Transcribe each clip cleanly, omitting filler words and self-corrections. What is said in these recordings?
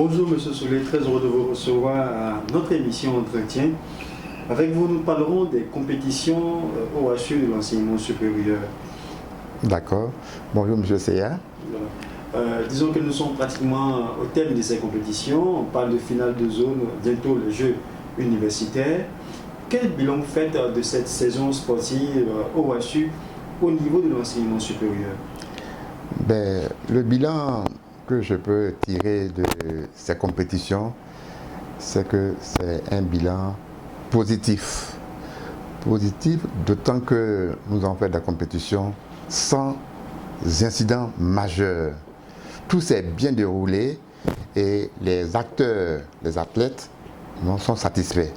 Bonjour Monsieur Soulet, très heureux de vous recevoir à notre émission Entretien. Avec vous, nous parlerons des compétitions OHU de l'enseignement supérieur. D'accord. Bonjour Monsieur Seya. Disons que nous sommes pratiquement au thème de ces compétitions. On parle de finale de zone, bientôt les Jeux universitaires. Quel bilan vous faites de cette saison sportive OHU au niveau de l'enseignement supérieur? Le bilan que je peux tirer de ces compétitions, c'est que c'est un bilan positif. Positif, d'autant que nous avons fait de la compétition sans incidents majeurs. Tout s'est bien déroulé et les acteurs, les athlètes, sont satisfaits.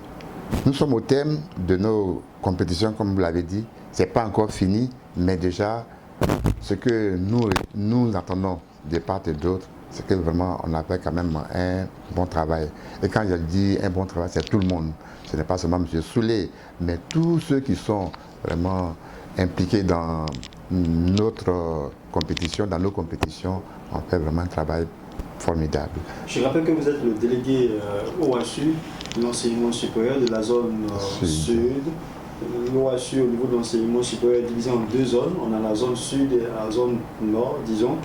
Nous sommes au thème de nos compétitions, comme vous l'avez dit. Ce n'est pas encore fini, mais déjà, ce que nous attendons de part et d'autre, c'est que vraiment on a fait quand même un bon travail. Et quand je dis un bon travail, c'est tout le monde. Ce n'est pas seulement M. Soulet, mais tous ceux qui sont vraiment impliqués dans notre compétition, dans nos compétitions, on fait vraiment un travail formidable. Je rappelle que vous êtes le délégué OHU, l'enseignement supérieur de la zone sud. L'OHU au niveau de l'enseignement supérieur est divisé en deux zones. On a la zone sud et la zone nord, disons.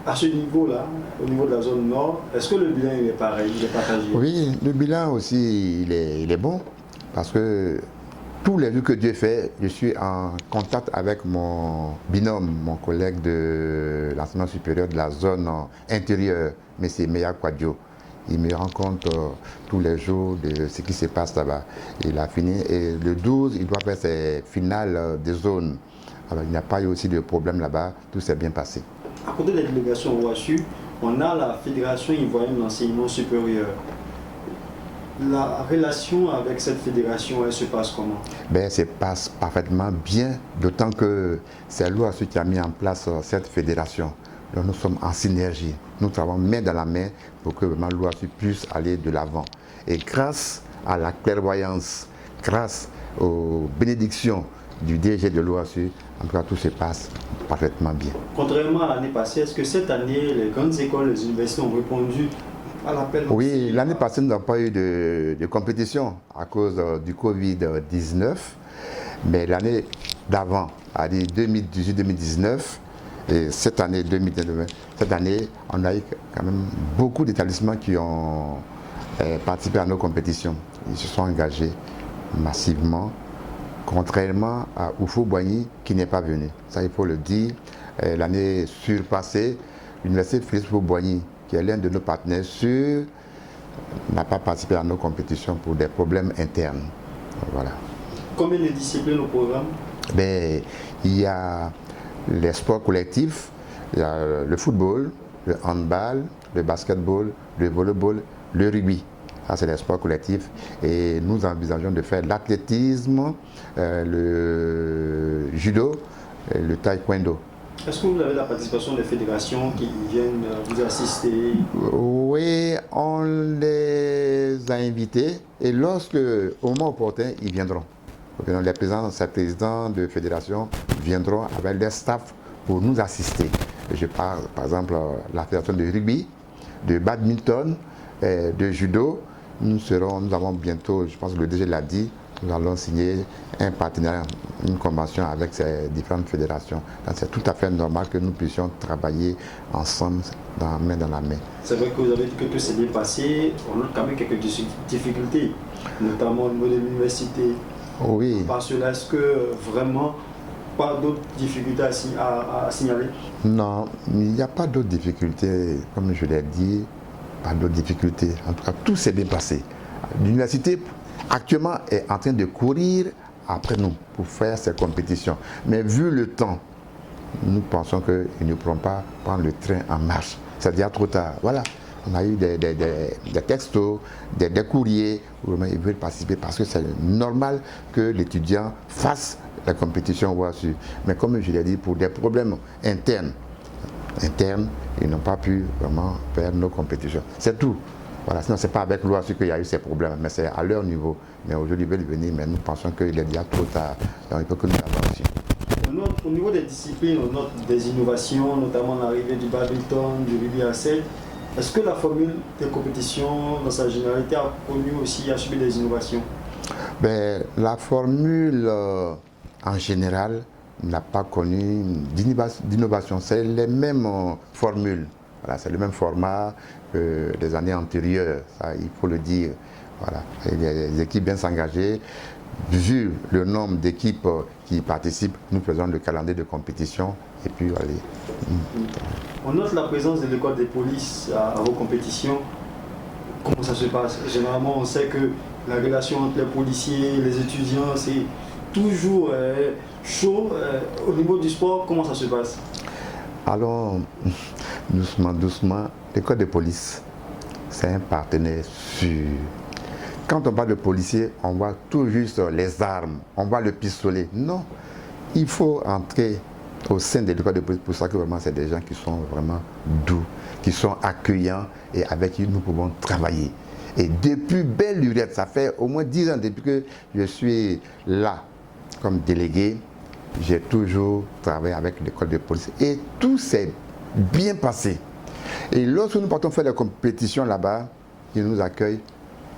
À ce niveau-là, au niveau de la zone nord, est-ce que le bilan il est pareil, il est partagé? Oui, le bilan aussi, il est bon, parce que tous les jours que Dieu fait, je suis en contact avec mon binôme, mon collègue de l'enseignement supérieur de la zone intérieure, M. Meya Kwadjo. Il me rend compte tous les jours de ce qui se passe là-bas. Il a fini et le 12, il doit faire ses finales des zones. Alors il n'y a pas eu aussi de problème là-bas, tout s'est bien passé. À côté de la délégation OHU, on a la Fédération ivoirienne de l'enseignement supérieur. La relation avec cette fédération, elle se passe comment? Elle se passe parfaitement bien, d'autant que c'est l'OHU qui a mis en place cette fédération. Donc, nous sommes en synergie, nous travaillons main dans la main pour que vraiment l'OHU puisse aller de l'avant. Et grâce à la clairvoyance, grâce aux bénédictions du DG de l'OHU, en tout cas tout se passe parfaitement bien. Contrairement à l'année passée, est-ce que cette année, les grandes écoles, les universités ont répondu à l'appel? Oui, l'année passée, nous n'avons pas eu de compétition à cause du Covid-19, mais l'année d'avant, à dire 2018-2019, et cette année 2019, cette année, on a eu quand même beaucoup d'établissements qui ont participé à nos compétitions. Ils se sont engagés massivement, contrairement à Oufo-Boigny qui n'est pas venu. Ça, il faut le dire. L'année surpassée, l'université Félix Houphouët-Boigny, qui est l'un de nos partenaires sûrs, n'a pas participé à nos compétitions pour des problèmes internes. Voilà. Combien de disciplines au programme? Il y a les sports collectifs, il y a le football, le handball, le basketball, le volleyball, le rugby. Ça, c'est les sports collectifs. Et nous envisageons de faire l'athlétisme, le judo et le taekwondo. Est-ce que vous avez la participation des fédérations qui viennent vous assister? Oui, on les a invités et lorsque, au moment opportun, ils viendront. Les présidents de fédération viendront avec leur staff pour nous assister. Je parle par exemple de la fédération de rugby, de badminton, de judo. Nous avons bientôt, je pense que le DG l'a dit, nous allons signer un partenariat, une convention avec ces différentes fédérations. Donc c'est tout à fait normal que nous puissions travailler ensemble, main dans la main. C'est vrai que vous avez dit que tout s'est bien passé, on a quand même quelques difficultés, notamment au niveau de l'université. Oui. Parce que là, est-ce que vraiment pas d'autres difficultés à signaler? Non, il n'y a pas d'autres difficultés, comme je l'ai dit, pas d'autres difficultés. En tout cas, tout s'est bien passé. L'université actuellement est en train de courir après nous pour faire ces compétitions. Mais vu le temps, nous pensons qu'ils ne pourront pas prendre le train en marche. C'est déjà trop tard. Voilà. On a eu des textos, des courriers où ils veulent participer parce que c'est normal que l'étudiant fasse la compétition OHU. Mais comme je l'ai dit, pour des problèmes internes, ils n'ont pas pu vraiment faire nos compétitions. C'est tout. Voilà, sinon, ce n'est pas avec l'OHU qu'il y a eu ces problèmes, mais c'est à leur niveau. Mais aujourd'hui, ils veulent venir, mais nous pensons qu'il est déjà trop tard. Donc, il faut que nous avancions. Au niveau des disciplines, on note des innovations, notamment l'arrivée du badminton, du rugby à 7. Est-ce que la formule de compétition, dans sa généralité, a connu aussi, a subi des innovations? Ben, la formule, en général, n'a pas connu d'innovation. C'est les mêmes formules. Voilà, c'est le même format que des années antérieures, ça, il faut le dire. Voilà. Et les équipes bien s'engager. Vu le nombre d'équipes qui participent, nous faisons le calendrier de compétition et puis allez. On note la présence de l'école des polices à vos compétitions. Comment ça se passe? Généralement, on sait que la relation entre les policiers et les étudiants, c'est toujours chaud. Au niveau du sport, comment ça se passe? Alors, doucement, doucement, l'école de police, c'est un partenaire sûr. Quand on parle de policiers, on voit tout juste les armes, on voit le pistolet. Non, il faut entrer au sein de l'école de police. Pour ça que vraiment, c'est des gens qui sont vraiment doux, qui sont accueillants et avec qui nous pouvons travailler. Et depuis belle lurette, ça fait au moins 10 ans depuis que je suis là comme délégué, j'ai toujours travaillé avec l'école de police et tout s'est bien passé. Et lorsque nous partons faire des compétitions là-bas, ils nous accueillent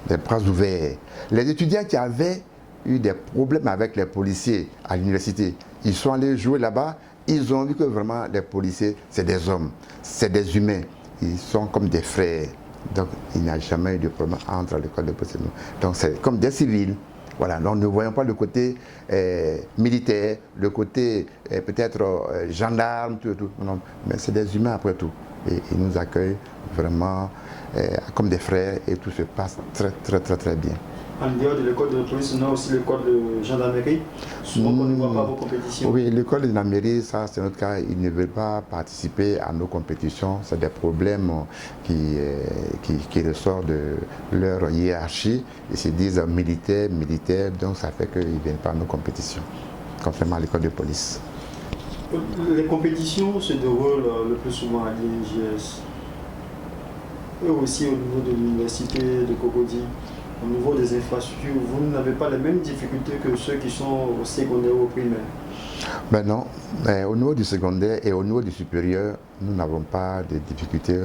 les bras ouverts. Les étudiants qui avaient eu des problèmes avec les policiers à l'université, ils sont allés jouer là-bas, ils ont vu que vraiment les policiers, c'est des hommes, c'est des humains, ils sont comme des frères. Donc il n'y a jamais eu de problème entre l'école de police et nous. Donc c'est comme des civils. Voilà, donc ne voyons pas le côté militaire, le côté peut-être gendarme, tout. Non, mais c'est des humains après tout. Et ils nous accueillent vraiment comme des frères et tout se passe très bien. En dehors de l'école de police, on a aussi l'école de gendarmerie. Souvent, on ne voit pas vos compétitions. Oui, l'école de gendarmerie, ça c'est notre cas. Ils ne veulent pas participer à nos compétitions. C'est des problèmes qui ressortent de leur hiérarchie. Ils se disent militaires, donc ça fait qu'ils ne viennent pas à nos compétitions, contrairement à l'école de police. Les compétitions se déroulent le plus souvent à l'INJS. Et aussi au niveau de l'université de Cocody. Au niveau des infrastructures, vous n'avez pas les mêmes difficultés que ceux qui sont au secondaire ou au primaire? Ben non, au niveau du secondaire et au niveau du supérieur, nous n'avons pas de difficultés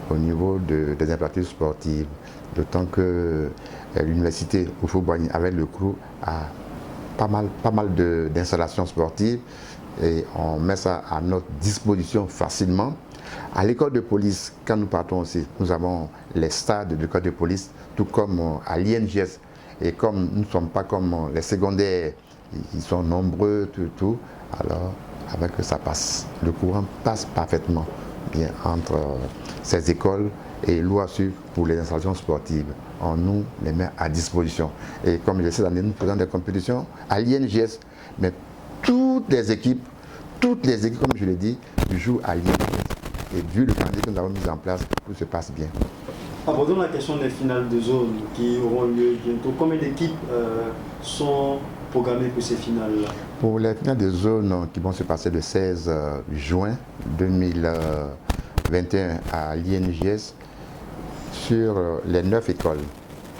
au niveau des infrastructures sportives. D'autant que l'université Houphouët-Boigny, avec le CROU, a pas mal d'installations sportives et on met ça à notre disposition facilement. À l'école de police, quand nous partons aussi, nous avons les stades de l'école de police, tout comme à l'INJS. Et comme nous ne sommes pas comme les secondaires, ils sont nombreux, tout, alors avec eux ça passe. Le courant passe parfaitement bien entre ces écoles et l'OASU pour les installations sportives. On nous les met à disposition. Et comme je sais, nous faisons des compétitions à l'INJS, mais toutes les équipes, comme je l'ai dit, jouent à l'INJS. Et vu le calendrier que nous avons mis en place, tout se passe bien. Abordons la question des finales de zone qui auront lieu bientôt. Combien d'équipes sont programmées pour ces finales-là? Pour les finales de zone qui vont se passer le 16 juin 2021 à l'INJS, sur les 9 écoles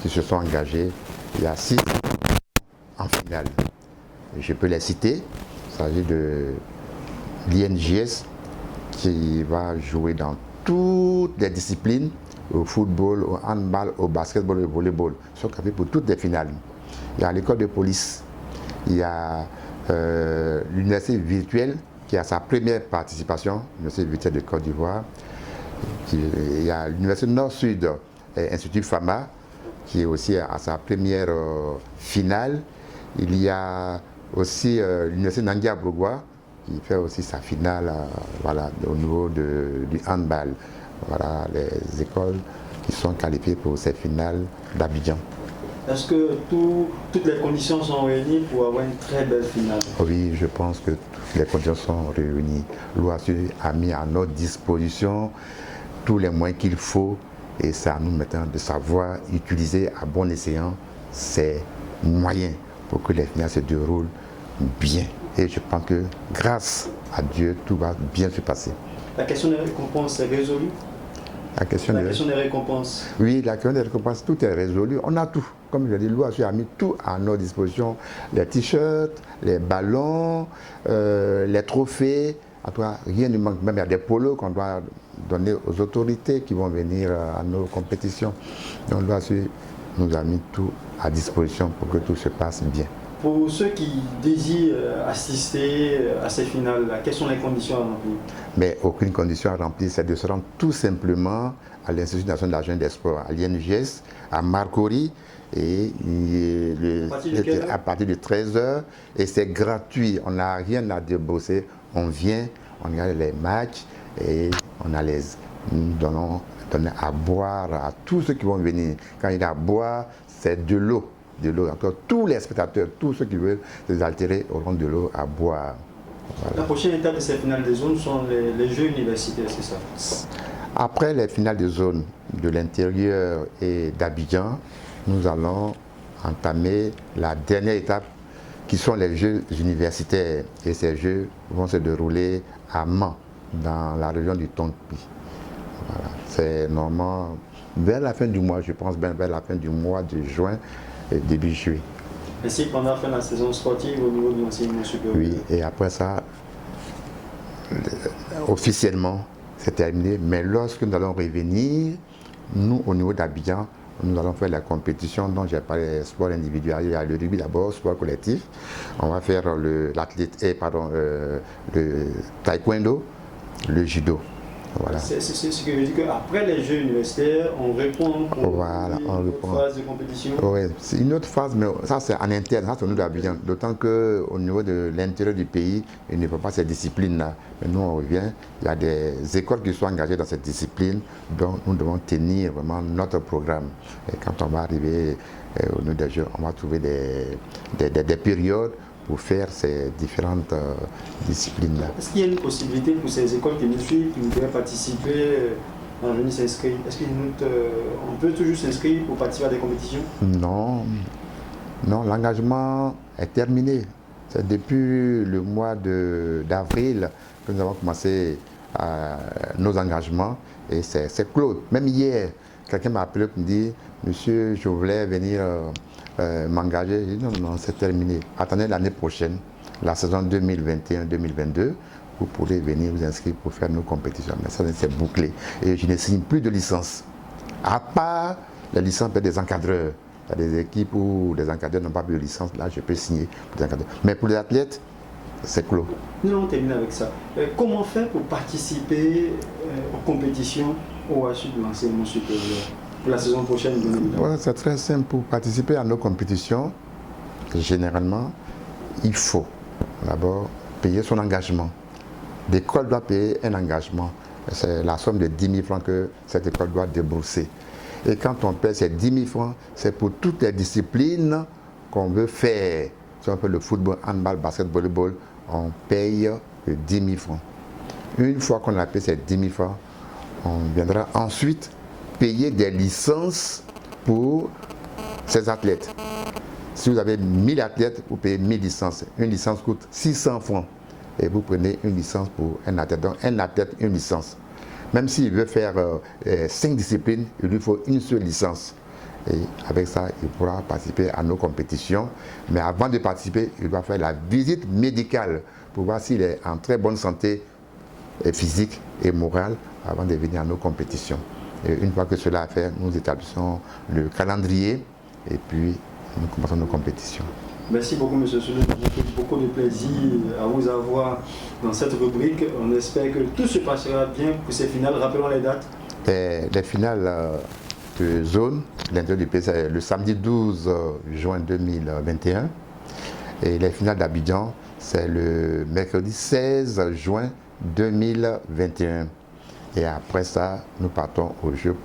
qui se sont engagées, il y a 6 en finale. Je peux les citer. Il s'agit de l'INJS qui va jouer dans toutes les disciplines, au football, au handball, au basketball, au volleyball, sont qualifiés pour toutes les finales. Il y a l'école de police, il y a l'université virtuelle qui a sa première participation, l'université virtuelle de Côte d'Ivoire. Il y a l'université Nord-Sud, Institut Fama, qui est aussi à sa première finale. Il y a aussi l'université Nangia Brogwa, qui fait aussi sa finale voilà, au niveau du handball. Voilà les écoles qui sont qualifiées pour cette finale d'Abidjan. Est-ce que toutes les conditions sont réunies pour avoir une très belle finale? Oui, je pense que toutes les conditions sont réunies. L'OASU a mis à notre disposition tous les moyens qu'il faut et c'est à nous maintenant de savoir utiliser à bon escient ces moyens pour que les finales se déroulent bien. Et je pense que grâce à Dieu, tout va bien se passer. La question des récompenses est résolue? La question des récompenses. Oui, la question des récompenses, tout est résolu. On a tout. Comme je l'ai dit, l'OASU a mis tout à notre disposition. Les t-shirts, les ballons, les trophées, En tout cas, rien ne manque. Même il y a des polos qu'on doit donner aux autorités qui vont venir à nos compétitions. Donc, nous a mis tout à disposition pour que tout se passe bien. Pour ceux qui désirent assister à ces finales-là, quelles sont les conditions à remplir? Mais aucune condition à remplir, c'est de se rendre tout simplement à l'Institut national de la jeunesse des sports, à l'INGS, à Marcory, et à partir de 13h, et c'est gratuit, on n'a rien à débourser, on vient, on regarde les matchs, et nous donnons à boire à tous ceux qui vont venir. Quand il y a à boire, c'est de l'eau. Encore tous les spectateurs, tous ceux qui veulent se altérer auront de l'eau à boire. Voilà. La prochaine étape de ces finales des zones sont les Jeux universitaires, c'est ça? Après les finales des zones de l'intérieur et d'Abidjan, nous allons entamer la dernière étape qui sont les Jeux universitaires. Et ces Jeux vont se dérouler à Mans, dans la région du Tonpi. Voilà. C'est normalement vers la fin du mois, je pense bien vers la fin du mois de juin. Début juillet. Et si pendant la fin de la saison sportive au niveau de l'enseignement supérieur? Oui, et après ça, officiellement, c'est terminé. Mais lorsque nous allons revenir, nous, au niveau d'Abidjan, nous allons faire la compétition dont j'ai parlé, sport individuel. Il y a le rugby d'abord, sport collectif. On va faire le taekwondo, le judo. Voilà. C'est ce que veut dire qu'après les Jeux universitaires, on répond voilà, à une autre phase de compétition. Oui, c'est une autre phase, mais ça c'est en interne, ça c'est au niveau d'Abidjan. D'autant qu'au niveau de l'intérieur du pays, il ne faut pas ces disciplines-là. Mais nous on revient, il y a des écoles qui sont engagées dans cette discipline, donc nous devons tenir vraiment notre programme. Et quand on va arriver au niveau des Jeux, on va trouver des périodes pour faire ces différentes disciplines-là. Est-ce qu'il y a une possibilité pour ces écoles qui nous suivent, qui voudraient participer, à venir s'inscrire? Est-ce qu'on peut toujours s'inscrire pour participer à des compétitions? Non, l'engagement est terminé. C'est depuis le mois d'avril que nous avons commencé nos engagements et c'est clos. Même hier, quelqu'un m'a appelé et me dit « Monsieur, je voulais venir m'engager. » J'ai dit « Non, c'est terminé. Attendez l'année prochaine, la saison 2021-2022, vous pourrez venir vous inscrire pour faire nos compétitions. » Mais ça, c'est bouclé. Et je ne signe plus de licence. À part les licences des encadreurs. Il y a des équipes où les encadreurs n'ont pas de licence. Là, je peux signer pour les encadreurs. Mais pour les athlètes, c'est clos. Nous allons terminer avec ça. Comment faire pour participer aux compétitions au HU de l'enseignement supérieur pour la saison prochaine? Voilà, c'est très simple. Pour participer à nos compétitions, généralement, il faut d'abord payer son engagement. L'école doit payer un engagement. C'est la somme de 10 000 francs que cette école doit débourser. Et quand on paie ces 10 000 francs, c'est pour toutes les disciplines qu'on veut faire. Si on fait le football, handball, basket, volleyball, on paye 10 000 francs. Une fois qu'on a payé ces 10 000 francs, on viendra ensuite payer des licences pour ces athlètes. Si vous avez 1000 athlètes, vous payez 1000 licences. Une licence coûte 600 francs. Et vous prenez une licence pour un athlète. Donc un athlète, une licence. Même s'il veut faire 5 disciplines, il lui faut une seule licence. Et avec ça, il pourra participer à nos compétitions. Mais avant de participer, il doit faire la visite médicale pour voir s'il est en très bonne santé physique et morale avant de venir à nos compétitions. Et une fois que cela est fait, nous établissons le calendrier et puis nous commençons nos compétitions. Merci beaucoup, M. Soulou. J'ai fait beaucoup de plaisir à vous avoir dans cette rubrique. On espère que tout se passera bien pour ces finales. Rappelons les dates. Les finales de zone, l'intérieur du pays, c'est le samedi 12 juin 2021. Et les finales d'Abidjan, c'est le mercredi 16 juin 2021. Et après ça, nous partons aux Jeux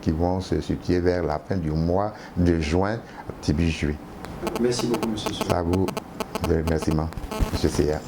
qui vont se situer vers la fin du mois de juin, début juillet. Merci beaucoup, M. Soulou. À vous, de remerciements, M. Seya.